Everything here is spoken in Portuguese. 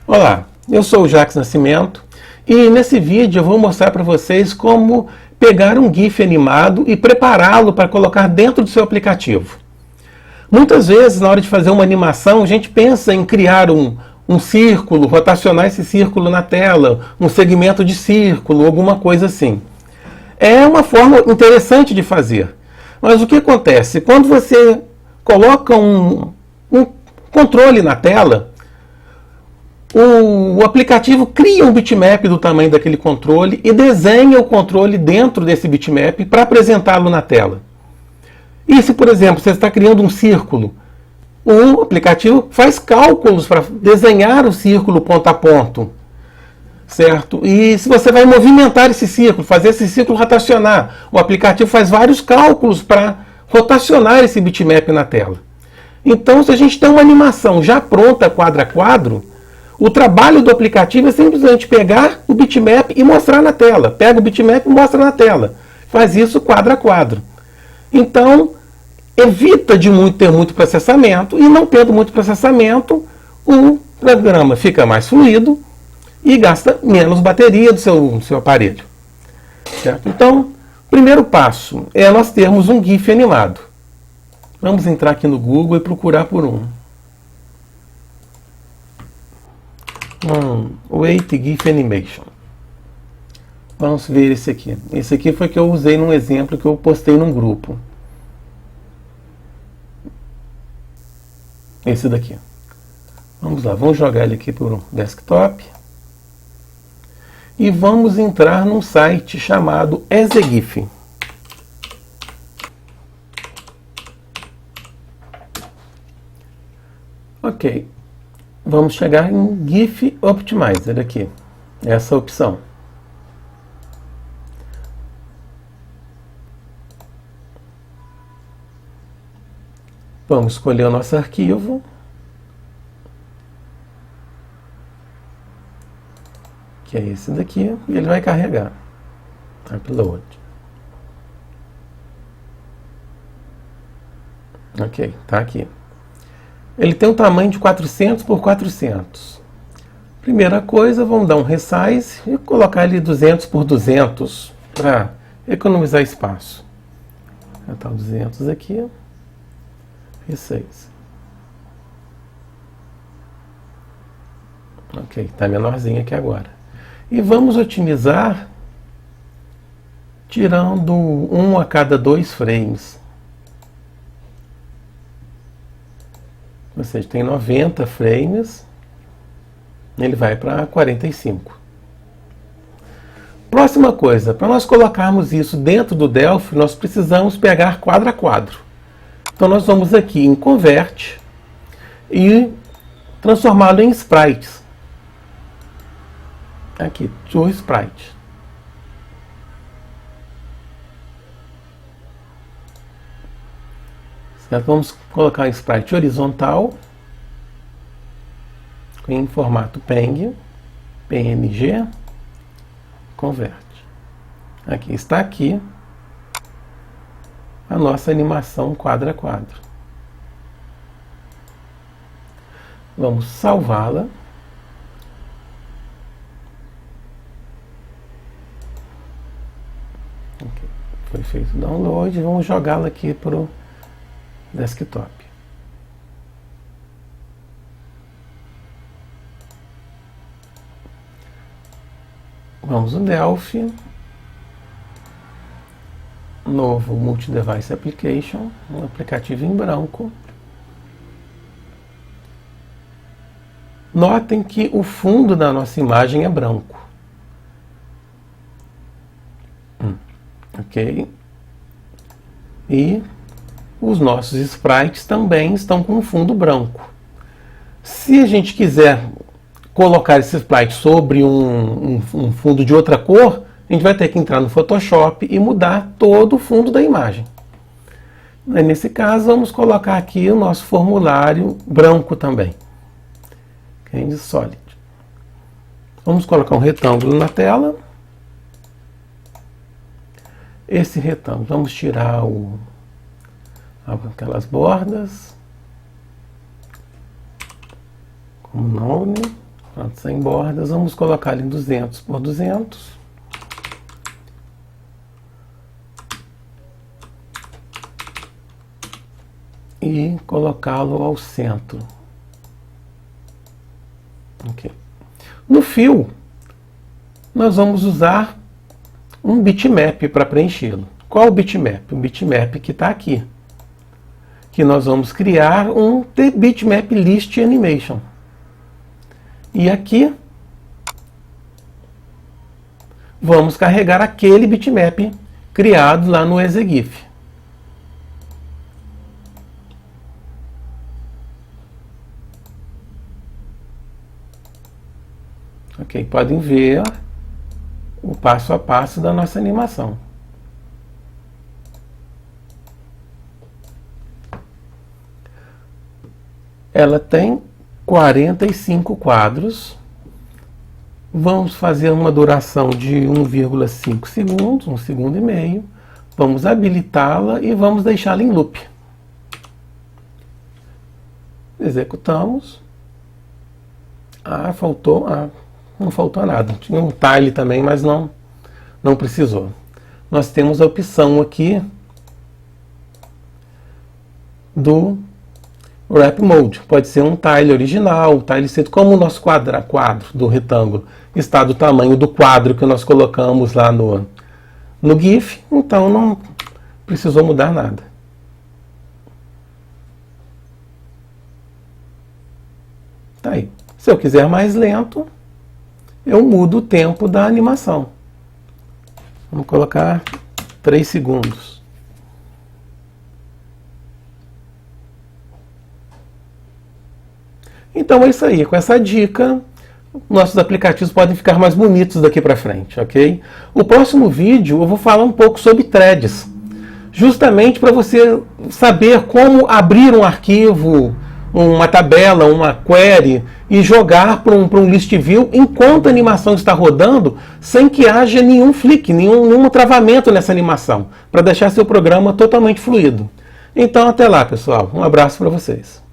Olá, eu sou o Jacques Nascimento e nesse vídeo eu vou mostrar para vocês como pegar um GIF animado e prepará-lo para colocar dentro do seu aplicativo. Muitas vezes, na hora de fazer uma animação, a gente pensa em criar um círculo, rotacionar esse círculo na tela, um segmento de círculo, alguma coisa assim. É uma forma interessante de fazer. Mas o que acontece? Quando você coloca um controle na tela, o aplicativo cria um bitmap do tamanho daquele controle e desenha o controle dentro desse bitmap para apresentá-lo na tela. E se, por exemplo, você está criando um círculo, o aplicativo faz cálculos para desenhar o círculo ponto a ponto, certo? E se você vai movimentar esse círculo, fazer esse círculo rotacionar, o aplicativo faz vários cálculos para rotacionar esse bitmap na tela. Então, se a gente tem uma animação já pronta quadro a quadro, o trabalho do aplicativo é simplesmente pegar o bitmap e mostrar na tela. Pega o bitmap e mostra na tela. Faz isso quadro a quadro. Então, evita de ter muito processamento, e não tendo muito processamento, o programa fica mais fluido e gasta menos bateria do seu aparelho. Certo? Então, o primeiro passo é nós termos um GIF animado. Vamos entrar aqui no Google e procurar por um. Wait GIF Animation. Vamos ver esse aqui. Esse aqui foi que eu usei num exemplo que eu postei num grupo. Esse daqui. Vamos lá, vamos jogar ele aqui por um desktop. E vamos entrar num site chamado EasyGIF. Ok. Vamos chegar em GIF Optimizer aqui. Essa opção. Vamos escolher o nosso arquivo. Que é esse daqui. E ele vai carregar. Upload. Ok, está aqui. Ele tem um tamanho de 400 por 400. Primeira coisa, vamos dar um resize e colocar ele 200 por 200 para economizar espaço. Já está o 200 aqui. Resize. Ok, está menorzinho aqui agora. E vamos otimizar tirando 1 a cada 2 frames. Ou seja, tem 90 frames, ele vai para 45. Próxima coisa, para nós colocarmos isso dentro do Delphi, nós precisamos pegar quadro a quadro. Então nós vamos aqui em Convert e transformá-lo em sprites. Aqui, to sprite. Certo? Vamos colocar um sprite horizontal em formato PNG, convert. Aqui está aqui a nossa animação quadro a quadro. Vamos salvá-la. Okay. Foi feito o download. Vamos jogá-la aqui para o desktop. Vamos no Delphi, novo Multi-Device Application, um aplicativo em branco. Notem que o fundo da nossa imagem é branco. Ok? E os nossos sprites também estão com um fundo branco. Se a gente quiser colocar esse sprite sobre um fundo de outra cor, a gente vai ter que entrar no Photoshop e mudar todo o fundo da imagem. Nesse caso, vamos colocar aqui o nosso formulário branco também. Candy Solid. Vamos colocar um retângulo na tela. Esse retângulo, vamos tirar aquelas bordas como nome. Pronto, sem bordas, vamos colocar ali em 200 por 200. E colocá-lo ao centro. Okay. No fio, nós vamos usar um bitmap para preenchê-lo. Qual o bitmap? O bitmap que está aqui. Que nós vamos criar um bitmap list animation. E aqui vamos carregar aquele bitmap criado lá no exegif. Ok, podem ver o passo a passo da nossa animação. Ela tem 45 quadros. Vamos fazer uma duração de 1,5 segundos, 1,5 segundos. Vamos habilitá-la e vamos deixá-la em loop. Executamos. Não faltou nada. Tinha um tile também, mas não precisou. Nós temos a opção aqui do Wrap Mode. Pode ser um tile original, tile set, como o nosso quadro do retângulo está do tamanho do quadro que nós colocamos lá no GIF, então não precisou mudar nada. Tá aí. Se eu quiser mais lento, eu mudo o tempo da animação. Vamos colocar 3 segundos. Então é isso aí. Com essa dica, nossos aplicativos podem ficar mais bonitos daqui para frente, ok? O próximo vídeo eu vou falar um pouco sobre threads. Justamente para você saber como abrir um arquivo, uma tabela, uma query e jogar para um list view enquanto a animação está rodando, sem que haja nenhum flick, nenhum travamento nessa animação, para deixar seu programa totalmente fluido. Então até lá, pessoal. Um abraço para vocês.